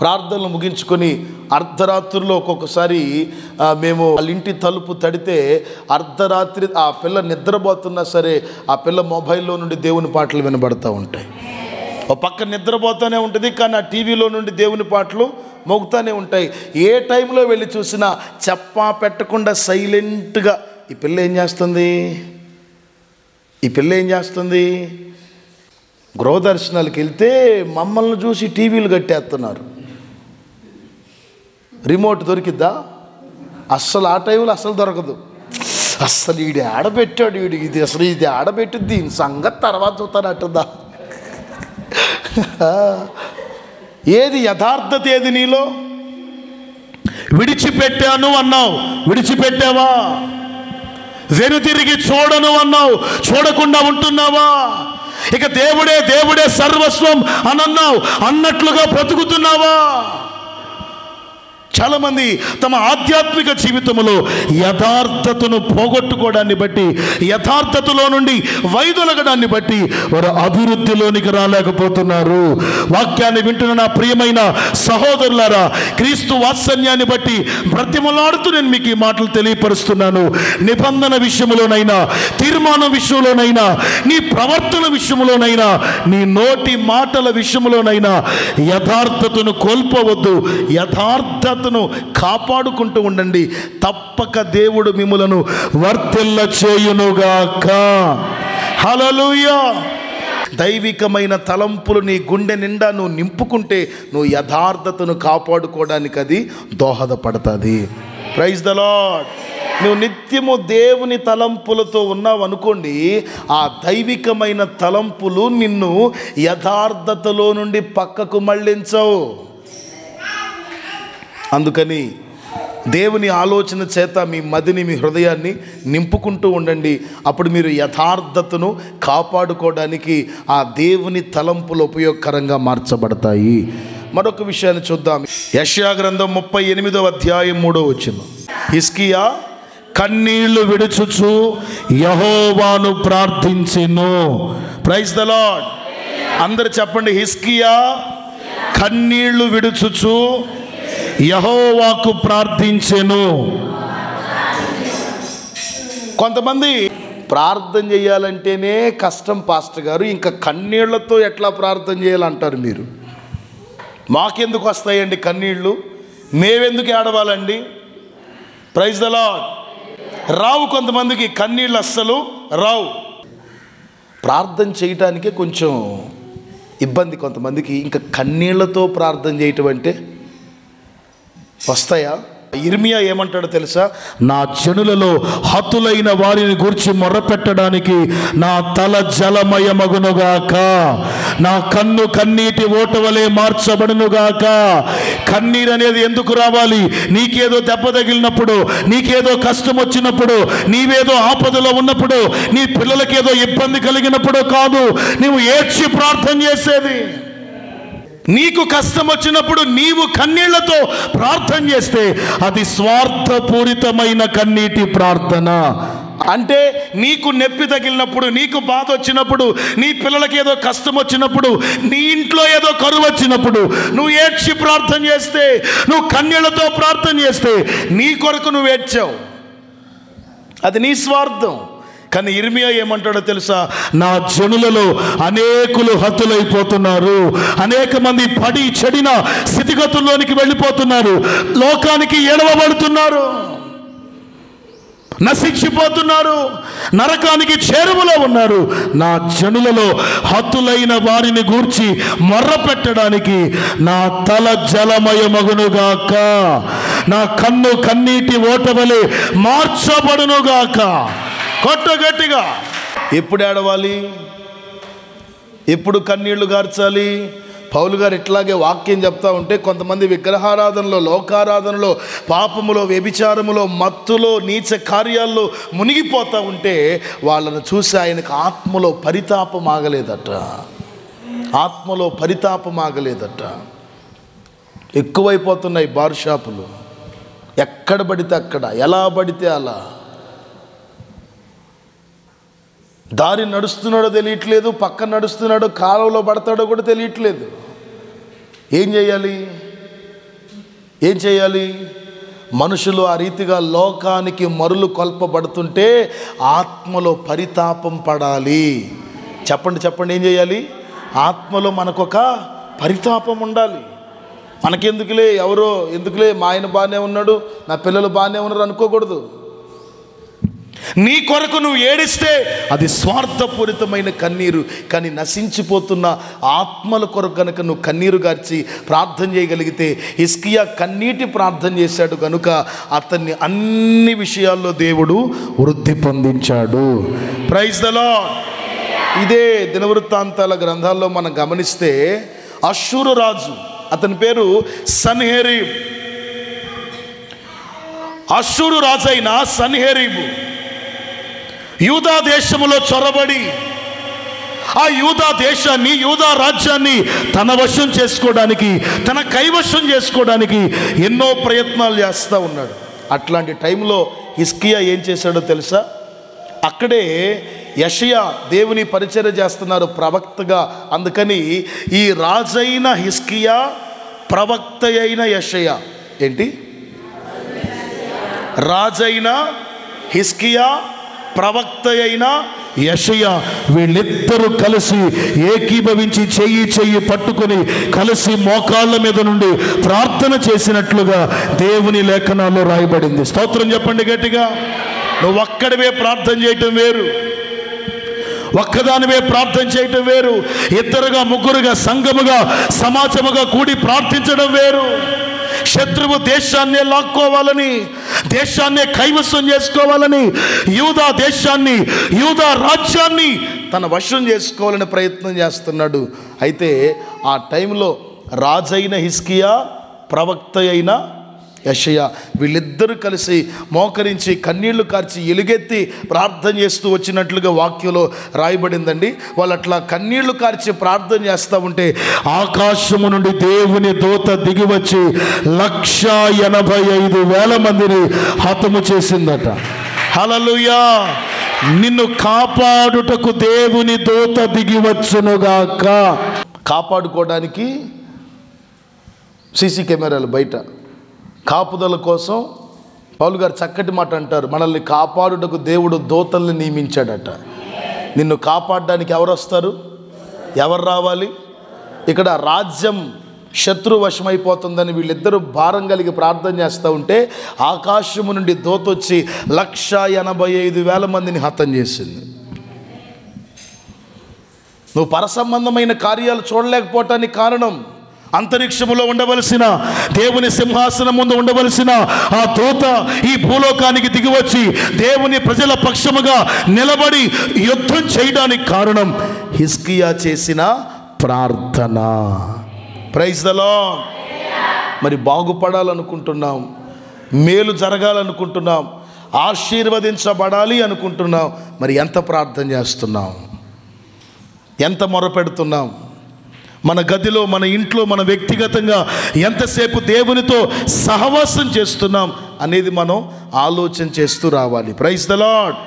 ప్రార్థనలు ముగించుకొని అర్ధరాత్రిలో ఒక్కొక్కసారి మేము వాళ్ళ ఇంటి తలుపు తడితే అర్ధరాత్రి ఆ పిల్ల నిద్రపోతున్నా సరే ఆ పిల్ల మొబైల్లో నుండి దేవుని పాటలు వినబడుతూ ఉంటాయి. ఒక పక్క నిద్రపోతూనే ఉంటుంది, కానీ ఆ టీవీలో నుండి దేవుని పాటలు మోగుతూనే ఉంటాయి. ఏ టైంలో వెళ్ళి చూసినా చెప్పా పెట్టకుండా సైలెంట్గా ఈ పిల్ల ఏం చేస్తుంది? ఈ పిల్ల ఏం చేస్తుంది? గృహదర్శనాలకు వెళ్తే మమ్మల్ని చూసి టీవీలు కట్టేస్తున్నారు. రిమోట్ దొరికిద్దా? అస్సలు ఆ టైంలో అస్సలు దొరకదు. అస్సలు వీడు ఆడబెట్టాడు, వీడు ఇది అసలు ఇది ఆడబెట్టింది, దీని సంగతి తర్వాత చూస్తానట్టుందా? ఏది యథార్థత? ఏది నీలో? విడిచిపెట్టాను అన్నావు, విడిచిపెట్టావా? వెనుతిరిగి చూడను అన్నావు, చూడకుండా ఉంటున్నావా? ఇక దేవుడే దేవుడే సర్వస్వం అనన్నావు, అన్నట్లుగా బ్రతుకుతున్నావా? చాలామంది తమ ఆధ్యాత్మిక జీవితంలో యథార్థతను పోగొట్టుకోవడాన్ని బట్టి, యథార్థతలో నుండి వైదొలగడాన్ని బట్టి వారు అభివృద్ధిలోనికి రాలేకపోతున్నారు. వాక్యాన్ని వింటున్న నా ప్రియమైన సహోదరులారా, క్రీస్తు వాత్సల్యాన్ని బట్టి బ్రతిమలాడుతూ నేను మీకు ఈ మాటలు తెలియపరుస్తున్నాను. నిబంధన విషయంలోనైనా, తీర్మానం విషయంలోనైనా, నీ ప్రవర్తన విషయంలోనైనా, నీ నోటి మాటల విషయంలోనైనా యథార్థతను కోల్పోవద్దు. యథార్థత కాపాడుకుంటూ ఉండండి. తప్పక దేవుడు మిమ్ములను వర్ధిల్ల చేయునుగాక. హల్లెలూయా. దైవికమైన తలంపులు నీ గుండె నిండా నువ్వు నింపుకుంటే నువ్వు యథార్థతను కాపాడుకోవడానికి అది దోహదపడుతుంది. Praise the lord. నువ్వు నిత్యము దేవుని తలంపులతో ఉన్నావు అనుకోండి, ఆ దైవికమైన తలంపులు నిన్ను యథార్థతలో నుండి పక్కకు మళ్ళించవు. అందుకని దేవుని ఆలోచన చేత మీ మదిని, మీ హృదయాన్ని నింపుకుంటూ ఉండండి. అప్పుడు మీరు యథార్థతను కాపాడుకోవడానికి ఆ దేవుని తలంపులు ఉపయోగకరంగా మార్చబడతాయి. మరొక విషయాన్ని చూద్దాం. యెషయా గ్రంథం 38వ అధ్యాయం 3వ వచనం. హిజ్కియా కన్నీళ్లు విడుచుచు యెహోవాను ప్రార్థించెను. Praise the lord. అందరు చెప్పండి, హిజ్కియా కన్నీళ్లు విడుచుచు యెహోవాకు ప్రార్థించెను. కొంతమంది ప్రార్థన చేయాలంటేనే కష్టం పాస్టర్ గారు, ఇంకా కన్నీళ్లతో ఎట్లా ప్రార్థన చేయాలంటారు మీరు. మాకెందుకు వస్తాయండి కన్నీళ్ళు, మేవెందుకు ఏడవాలండి? Praise the lord. రావు కొంతమందికి కన్నీళ్ళు, అస్సలు రావు. ప్రార్థన చేయటానికే కొంచెం ఇబ్బంది కొంతమందికి, ఇంకా కన్నీళ్లతో ప్రార్థన చేయటం అంటే వస్తాయా? ఇర్మియా ఏమంటాడో తెలుసా? నా జనులలో హతులైన వారిని గూర్చి మొర్రపెట్టడానికి నా తల జలమయమగునుగాక, నా కన్ను కన్నీటి ఓటవలే మార్చబడునుగాక. కన్నీరు అనేది ఎందుకు రావాలి? నీకేదో దెబ్బ తగిలినప్పుడు, నీకేదో కష్టం వచ్చినప్పుడు, నీవేదో ఆపదలో ఉన్నప్పుడు, నీ పిల్లలకేదో ఇబ్బంది కలిగినప్పుడు కాదు నీవు ఏడ్చి ప్రార్థన చేసేది. నీకు కష్టం వచ్చినప్పుడు నీవు కన్నీళ్లతో ప్రార్థన చేస్తే అది స్వార్థపూరితమైన కన్నీటి ప్రార్థన. అంటే నీకు నొప్పి తగిలినప్పుడు, నీకు బాధ వచ్చినప్పుడు, నీ పిల్లలకి ఏదో కష్టం వచ్చినప్పుడు, నీ ఇంట్లో ఏదో కరువు వచ్చినప్పుడు నువ్వు ఏడ్చి ప్రార్థన చేస్తే, నువ్వు కన్నీళ్లతో ప్రార్థన చేస్తే నీ కొరకు నువ్వు ఏడ్చావు, అది నీ స్వార్థం. కానీ ఇర్మియా ఏమంటాడో తెలుసా? నా జనులలో అనేకులు హతులైపోతున్నారు, అనేక మంది పడి చెడిన స్థితిగతుల్లోనికి వెళ్ళిపోతున్నారు, లోకానికి ఎడవబడుతున్నారు, నశించిపోతున్నారు, నరకానికి చేరువలో ఉన్నారు. నా జనులలో హతులైన వారిని గూర్చి మొర్ర పెట్టడానికి నా తల జలమయమగునుగాక, నా కన్ను కన్నీటి ఓటవలే మార్చబడునుగాక. కొట్ట గట్టిగా. ఎప్పుడు ఏడవాలి? ఎప్పుడు కన్నీళ్లు గార్చాలి? పౌలు గారు ఇట్లాగే వాక్యం చెప్తా ఉంటే కొంతమంది విగ్రహారాధనలో, లోకారాధనలో, పాపములో, వ్యభిచారములో, మత్తులో, నీచ కార్యాల్లో మునిగిపోతూ ఉంటే వాళ్ళను చూసి ఆయనకు ఆత్మలో పరితాపం ఆగలేదట. ఆత్మలో పరితాపం ఆగలేదట. ఎక్కువైపోతున్నాయి బార్ షాపులు, ఎక్కడ పడితే అక్కడ, ఎలా పడితే అలా. దారి నడుస్తున్నాడో తెలియట్లేదు, పక్కన నడుస్తున్నాడో కాలువలో పడతాడో కూడా తెలియట్లేదు. ఏం చేయాలి? ఏం చేయాలి? మనుషులు ఆ రీతిగా లోకానికి మరులు కొల్పబడుతుంటే ఆత్మలో పరితాపం పడాలి. చెప్పండి చెప్పండి, ఏం చేయాలి? ఆత్మలో మనకొక పరితాపం ఉండాలి. మనకెందుకులే, ఎవరో ఎందుకులే, మా ఆయన బాగానే ఉన్నాడు, నా పిల్లలు బాగానే ఉన్నారు అనుకోకూడదు. నీ కొరకు నువ్వు ఏడిస్తే అది స్వార్థపూరితమైన కన్నీరు. కానీ నశించిపోతున్న ఆత్మల కొరకు కనుక నువ్వు కన్నీరు గార్చి ప్రార్థన చేయగలిగితే, హిజ్కియా కన్నీటి ప్రార్థన చేశాడు కనుక అతన్ని అన్ని విషయాల్లో దేవుడు వృద్ధి పొందించాడు. Praise the lord. ఇదే దినవృత్తాంతాల గ్రంథాల్లో మనం గమనిస్తే అష్షూరు రాజు, అతని పేరు సన్హెరీబ్. అష్షూరు రాజు అయిన సన్హెరీబు యూదా దేశములో చొరబడి ఆ యూదా దేశాన్ని, యూదా రాజ్యాన్ని తన వశం చేసుకోవడానికి, తన కైవశం చేసుకోవడానికి ఎన్నో ప్రయత్నాలు చేస్తూ ఉన్నాడు. అట్లాంటి టైంలో హిజ్కియా ఏం చేశాడో తెలుసా? అక్కడే యెషయా దేవుని పరిచర్య చేస్తున్నారు ప్రవక్తగా. అందుకని ఈ రాజైన హిజ్కియా, ప్రవక్త అయిన యెషయా, ఏంటి? రాజైన హిజ్కియా, ప్రవక్త అయిన యెషయా, వీళ్ళిద్దరూ కలిసి ఏకీభవించి చెయ్యి పట్టుకొని కలిసి మోకాళ్ళ మీద నుండి ప్రార్థన చేసినట్లుగా దేవుని లేఖనాల్లో రాయబడింది. స్తోత్రం చెప్పండి గట్టిగా. నువ్వు ఒక్కడివే ప్రార్థన చేయటం వేరు, ఒక్కదానివే ప్రార్థన చేయటం వేరు, ఇద్దరుగా, ముగ్గురుగా, సంఘముగా, సమాజముగా కూడి ప్రార్థించడం వేరు. శత్రువు దేశాన్ని లాక్కోవాలని, దేశాన్నే కైవసం చేసుకోవాలని, యూదా దేశాన్ని, యూదా రాజ్యాన్ని తన వశం చేసుకోవాలని ప్రయత్నం చేస్తున్నాడు. అయితే ఆ టైంలో రాజైన హిజ్కియా, ప్రవక్త అయిన యెషయా వీళ్ళిద్దరూ కలిసి మోకరించి కన్నీళ్లు కార్చి ఎలుగెత్తి ప్రార్థన చేస్తూ వచ్చినట్లుగా వాక్యంలో రాయబడిందండి. వాళ్ళు అట్లా కన్నీళ్లు కార్చి ప్రార్థన చేస్తూ ఉంటే ఆకాశము నుండి దేవుని దూత దిగివచ్చి 185,000 మందిని హతము చేసిందట. హల్లెలూయా. నిన్ను కాపాడుటకు దేవుని దూత దిగివచ్చునుగాక. కాపాడుకోవడానికి సీసీ కెమెరాలు బయట, కాపుదల కోసం పౌలు గారు చక్కటి మాట అంటారు, మనల్ని కాపాడుటకు దేవుడు దూతల్ని నియమించాడట. నిన్ను కాపాడడానికి ఎవరు వస్తారు? ఎవరు రావాలి? ఇక్కడ రాజ్యం శత్రు వశమైపోతుందని వీళ్ళిద్దరూ భారం కలిగి ప్రార్థన చేస్తూ ఉంటే ఆకాశము నుండి దూత వచ్చి 185,000 మందిని హతం చేసింది. నువ్వు పరసంబంధమైన కార్యాలు చూడలేకపోవటానికి కారణం అంతరిక్షములో ఉండవలసిన దేవుని సింహాసనం ముందు ఉండవలసిన ఆ దూత ఈ భూలోకానికి దిగివచ్చి దేవుని ప్రజల పక్షముగా నిలబడి యుద్ధం చేయడానికి కారణం హిజ్కియా చేసిన ప్రార్థన. Praise the lord. మరి బాగుపడాలనుకుంటున్నాం, మేలు జరగాలనుకుంటున్నాం, ఆశీర్వదించబడాలి అనుకుంటున్నాం. మరి ఎంత ప్రార్థన చేస్తున్నాం? ఎంత మొరపెడుతున్నాం? మన గదిలో, మన ఇంట్లో, మన వ్యక్తిగతంగా ఎంతసేపు దేవునితో సహవాసం చేస్తున్నాం అనేది మనం ఆలోచన చేస్తూ రావాలి. Praise the lord.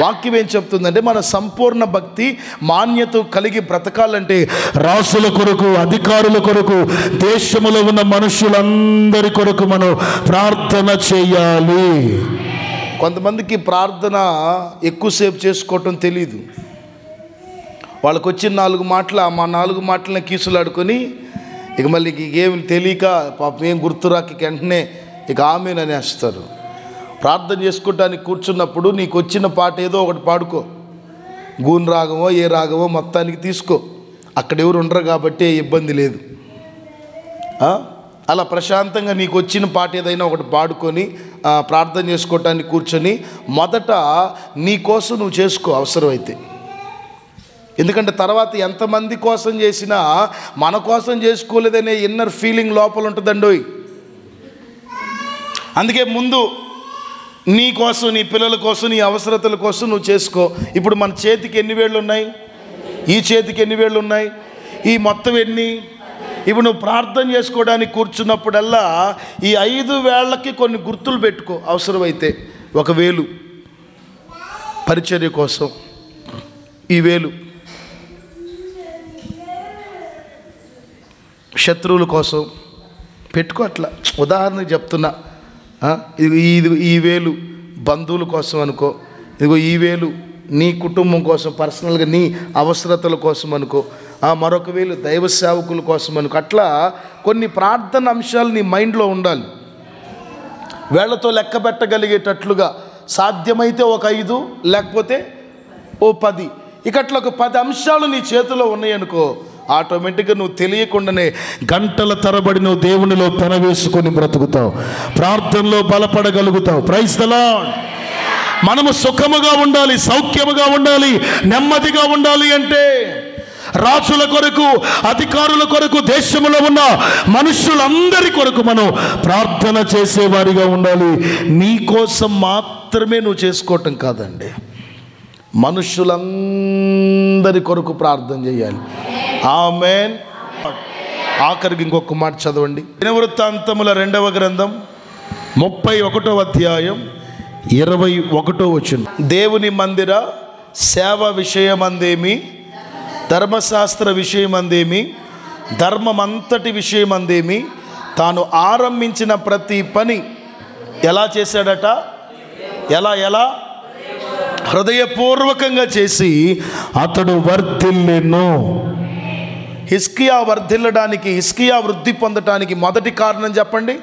వాక్యం ఏం చెప్తుందంటే మన సంపూర్ణ భక్తి మాన్యత కలిగి బ్రతకాలంటే రాసుల కొరకు, అధికారుల కొరకు, దేశంలో ఉన్న మనుషులందరి కొరకు మనం ప్రార్థన చేయాలి. కొంతమందికి ప్రార్థన ఎక్కువసేపు చేసుకోవటం తెలీదు. వాళ్ళకు వచ్చిన 4 మాటలు, మా 4 మాటలని కీసులాడుకొని ఇక మళ్ళీ ఏమి తెలియక పాపం ఏం గుర్తురాకి వెంటనే ఇక ఆమెన్ అనేస్తారు. ప్రార్థన చేసుకోవటానికి కూర్చున్నప్పుడు నీకు వచ్చిన పాట ఏదో ఒకటి పాడుకో, గూన్ రాగమో ఏ రాగమో మొత్తానికి తీసుకో. అక్కడ ఎవరు ఉండరు కాబట్టి ఇబ్బంది లేదు. అలా ప్రశాంతంగా నీకు వచ్చిన పాట ఏదైనా ఒకటి పాడుకొని ప్రార్థన చేసుకోవటానికి కూర్చొని మొదట నీ కోసం నువ్వు చేసుకో అవసరమైతే. ఎందుకంటే తర్వాత ఎంతమంది కోసం చేసినా మన కోసం చేసుకోలేదనే ఇన్నర్ ఫీలింగ్ లోపల ఉంటుందండి. అందుకే ముందు నీ కోసం, నీ పిల్లల కోసం, నీ అవసరతల కోసం నువ్వు చేసుకో. ఇప్పుడు మన చేతికి ఎన్ని వేళ్ళు ఉన్నాయి? ఈ చేతికి ఎన్ని వేళ్ళు ఉన్నాయి? ఈ మొత్తం ఎన్ని? ఇప్పుడు నువ్వు ప్రార్థన చేసుకోవడానికి కూర్చున్నప్పుడల్లా ఈ 5 వేళ్ళకి కొన్ని గుర్తులు పెట్టుకో. అవసరమైతే 1 వేలు పరిచర్య కోసం, ఈ వేలు శత్రువుల కోసం పెట్టుకో. అట్లా ఉదాహరణకు చెప్తున్నా. ఇది ఈ వేలు బంధువుల కోసం అనుకో, ఇదిగో ఈ వేలు నీ కుటుంబం కోసం, పర్సనల్గా నీ అవసరతల కోసం అనుకో, మరొక వేలు దైవ సేవకుల కోసం అనుకో. అట్లా కొన్ని ప్రార్థన అంశాలు నీ మైండ్లో ఉండాలి. వేళ్లతో లెక్క పెట్టగలిగేటట్లుగా సాధ్యమైతే 5 లేకపోతే 10. ఇక అట్లా ఒక 10 అంశాలు నీ చేతిలో ఉన్నాయనుకో, ఆటోమేటిక్గా నువ్వు తెలియకుండానే గంటల తరబడి నువ్వు దేవునిలో పెనవేసుకొని బ్రతుకుతావు, ప్రార్థనలో బలపడగలుగుతావు. Praise the lord. మనము సుఖముగా ఉండాలి, సౌఖ్యముగా ఉండాలి, నెమ్మదిగా ఉండాలి అంటే రాజుల కొరకు, అధికారుల కొరకు, దేశంలో ఉన్న మనుషులందరి కొరకు మనం ప్రార్థన చేసేవారిగా ఉండాలి. నీ కోసం మాత్రమే నువ్వు చేసుకోవటం కాదండి, మనుషులందరి కొరకు ప్రార్థన చేయాలి. ఆమేన్. ఆఖరికి ఇంకొక మాట చదవండి. దినవృత్తాంతముల 2వ గ్రంథం 31వ అధ్యాయం 21వ వచనం. దేవుని మందిర సేవ విషయమందేమి, ధర్మశాస్త్ర విషయమందేమి, ధర్మమంతటి విషయమందేమి తాను ఆరంభించిన ప్రతి పని ఎలా చేశాడట? ఎలా హృదయపూర్వకంగా చేసి అతడు వర్ధిల్లెను. హిజ్కియా వర్ధిల్లడానికి, హిజ్కియా వృద్ధి పొందటానికి మొదటి కారణం చెప్పండి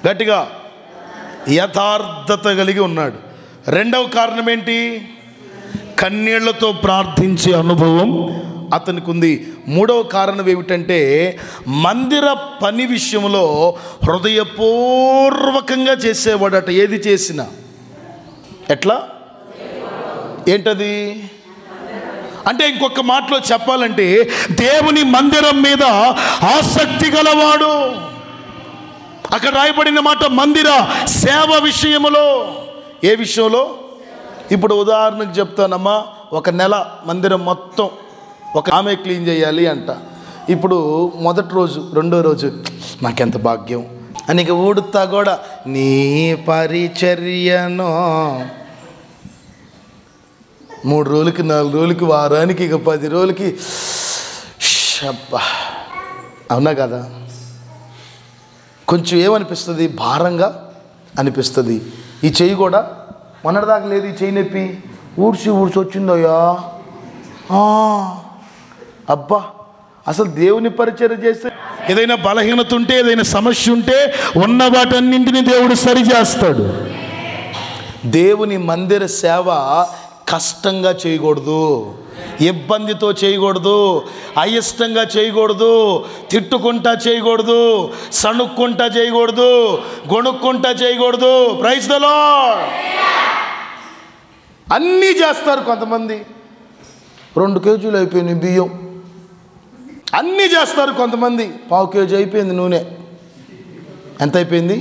గట్టిగా, యథార్థత కలిగి ఉన్నాడు. 2వ కారణం ఏంటి? కన్నీళ్లతో ప్రార్థించే అనుభవం అతనికి ఉంది. మూడవ కారణం ఏమిటంటే మందిర పని విషయంలో హృదయపూర్వకంగా చేసేవాడట. ఏది చేసినా ఎట్లా, ఏంటది అంటే, ఇంకొక మాటలో చెప్పాలంటే దేవుని మందిరం మీద ఆసక్తి గలవాడు. అక్కడ రాయబడిన మాట మందిర సేవ విషయములో. ఏ విషయంలో? ఇప్పుడు ఉదాహరణకు చెప్తానమ్మా, ఒక నెల మందిరం మొత్తం ఒక ఆమె క్లీన్ చేయాలి అంట. ఇప్పుడు మొదటి రోజు రెండో రోజు నాకెంత భాగ్యం అని ఇక ఊడుతా కూడా నీ పరిచర్యను 3 రోజులకి 4 రోజులకి వారానికి ఇక 10 రోజులకి షబ్బా, అవునా కదా? కొంచెం ఏమనిపిస్తుంది, భారంగా అనిపిస్తుంది. ఈ చెయ్యి కూడా మొన్నటిదాకా లేదు, ఈ చెయ్యి నొప్పి ఊడ్చి వచ్చిందయ్యా. అబ్బా, అసలు దేవుని పరిచర్య చేస్తే ఏదైనా బలహీనత ఉంటే, ఏదైనా సమస్య ఉంటే ఉన్న వాటన్నింటినీ దేవుడు సరిచేస్తాడు. దేవుని మందిర సేవ కష్టంగా చేయకూడదు, ఇబ్బందితో చేయకూడదు, అయిష్టంగా చేయకూడదు, తిట్టుకుంటా చేయకూడదు, సణుక్కుంటా చేయకూడదు, గొణుక్కుంటా చేయకూడదు. Praise the lord. అన్నీ చేస్తారు కొంతమంది. 2 కేజీలు అయిపోయినాయి బియ్యం, అన్నీ చేస్తారు కొంతమంది. 1/2 కేజీ అయిపోయింది నూనె. ఎంత అయిపోయింది?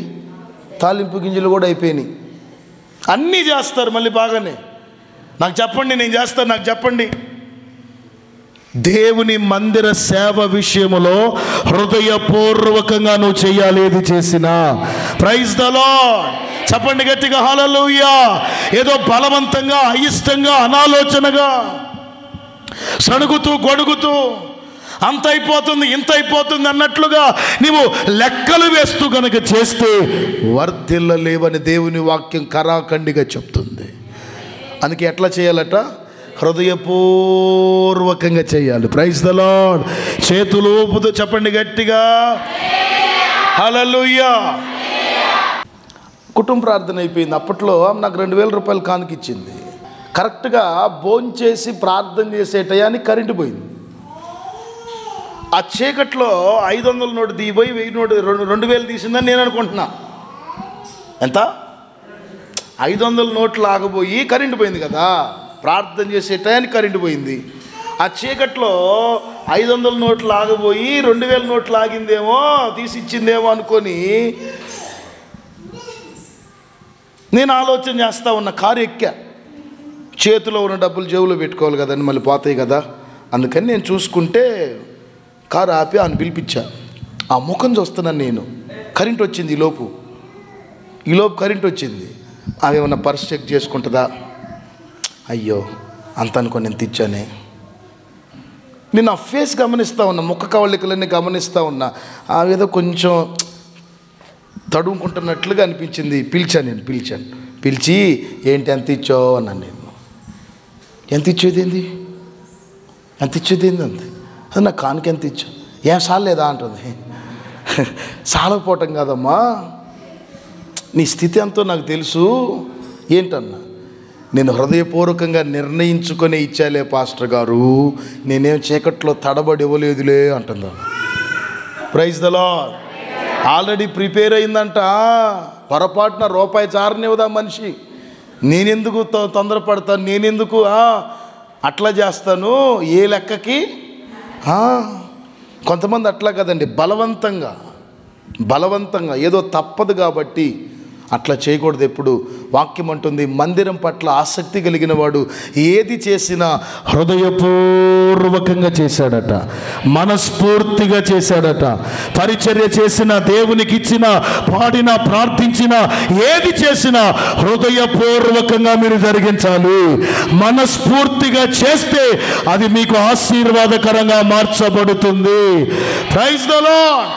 తాలింపు గింజలు కూడా అయిపోయినాయి. అన్నీ చేస్తారు మళ్ళీ బాగానే. నాకు చెప్పండి, నేను చేస్తాను, నాకు చెప్పండి. దేవుని మందిర సేవ విషయములో హృదయపూర్వకంగా నువ్వు చెయ్యాలి ఏది చేసినా. Praise the lord. చెప్పండి గట్టిగా హల్లెలూయా. ఏదో బలవంతంగా, అయిష్టంగా, అనాలోచనగా, సణుగుతూ గొడుగుతూ అంత అయిపోతుంది ఇంత అయిపోతుంది అన్నట్లుగా నీవు లెక్కలు వేస్తూ కనుక చేస్తే వర్ధిల్లలేవని దేవుని వాక్యం కరాఖండిగా చెప్తుంది. అందుకే ఎట్లా చేయాలట? హృదయపూర్వకంగా చేయాలి. Praise the lord. చేతులు ఊపుతూ చెప్పండి గట్టిగా హల్లెలూయా. కుటుంబ ప్రార్థన అయిపోయింది. అప్పట్లో నాకు 2000 రూపాయలు కానుకిచ్చింది. కరెక్ట్గా భోంచేసి ప్రార్థన చేసే టయానికి కరెంటు పోయింది. ఆ చీకట్లో 500 నోటు దిగిపోయి 1000 నోటు 2000 తీసిందని నేను అనుకుంటున్నా. ఎంత? 500 నోట్లు ఆగబోయి కరెంటు పోయింది కదా. ప్రార్థన చేసే టయానికి కరెంటు పోయింది. ఆ చీకట్లో 500 నోట్లు ఆగబోయి 2000 నోట్లు ఆగిందేమో, తీసిచ్చిందేమో అనుకొని నేను ఆలోచన చేస్తూ ఉన్న. కారు ఎక్కా. చేతిలో ఉన్న డబ్బులు జేబులో పెట్టుకోవాలి కదండి, మళ్ళీ పోతాయి కదా. అందుకని నేను చూసుకుంటే కారు ఆపి ఆయన పిలిపించా. ఆ ముఖం చూస్తున్నాను నేను. కరెంట్ వచ్చింది ఈలోపు కరెంట్ వచ్చింది. ఆమె ఏమన్నా పర్స్ చెక్ చేసుకుంటుందా? అయ్యో అంత అనుకో, నేను తెచ్చానే. నేను ఆ ఫేస్ గమనిస్తూ ఉన్నా, ముఖ కవళికలన్నీ గమనిస్తూ ఉన్నా. ఆమె ఏదో కొంచెం తడుముకుంటున్నట్లుగా అనిపించింది. పిలిచాను. పిలిచి ఏంటి ఎంత ఇచ్చావు అన్నాను నేను. ఎంత ఇచ్చేది ఏంది అంతే. అది నా కానుక ఎంత ఇచ్చావు? ఏం సాలేదా అంటుంది. సాలకపోవటం కాదమ్మా, నీ స్థితి ఎంతో నాకు తెలుసు. ఏంటన్నా? నేను హృదయపూర్వకంగా నిర్ణయించుకొని ఇచ్చాలే పాస్టర్ గారు, నేనేం చీకట్లో తడబడి ఇవ్వలేదులే అంటుందా. Praise the lord. Already prepare అయిందంట. పొరపాటున రూపాయి చారనివ్వదా మనిషి. నేనెందుకు తొందరపడతాను, నేనెందుకు అట్లా చేస్తాను, ఏ లెక్కకి? కొంతమంది అట్లా కదండి, బలవంతంగా ఏదో తప్పదు కాబట్టి అట్లా చేయకూడదు. ఎప్పుడు వాక్యం అంటుంది, మందిరం పట్ల ఆసక్తి కలిగిన వాడు ఏది చేసినా హృదయపూర్వకంగా చేశాడట, మనస్ఫూర్తిగా చేశాడట. పరిచర్య చేసిన, దేవునికి ఇచ్చిన, పాడిన, ప్రార్థించిన, ఏది చేసినా హృదయపూర్వకంగా మీరు జరిగించాలి. మనస్ఫూర్తిగా చేస్తే అది మీకు ఆశీర్వాదకరంగా మార్చబడుతుంది. Praise the lord.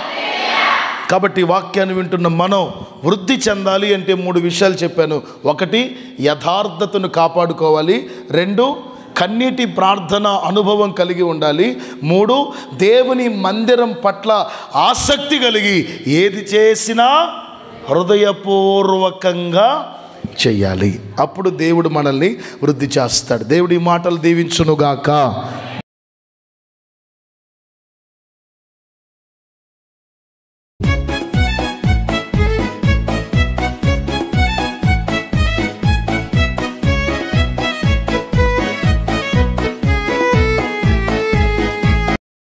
కాబట్టి వాక్యాన్ని వింటున్న మనం వృద్ధి చెందాలి అంటే 3 విషయాలు చెప్పాను. 1, యథార్థతను కాపాడుకోవాలి. 2, కన్నీటి ప్రార్థన అనుభవం కలిగి ఉండాలి. 3, దేవుని మందిరం పట్ల ఆసక్తి కలిగి ఏది చేసినా హృదయపూర్వకంగా చేయాలి. అప్పుడు దేవుడు మనల్ని వృద్ధి చేస్తాడు. దేవుడి మాటలు దీవించునుగాక.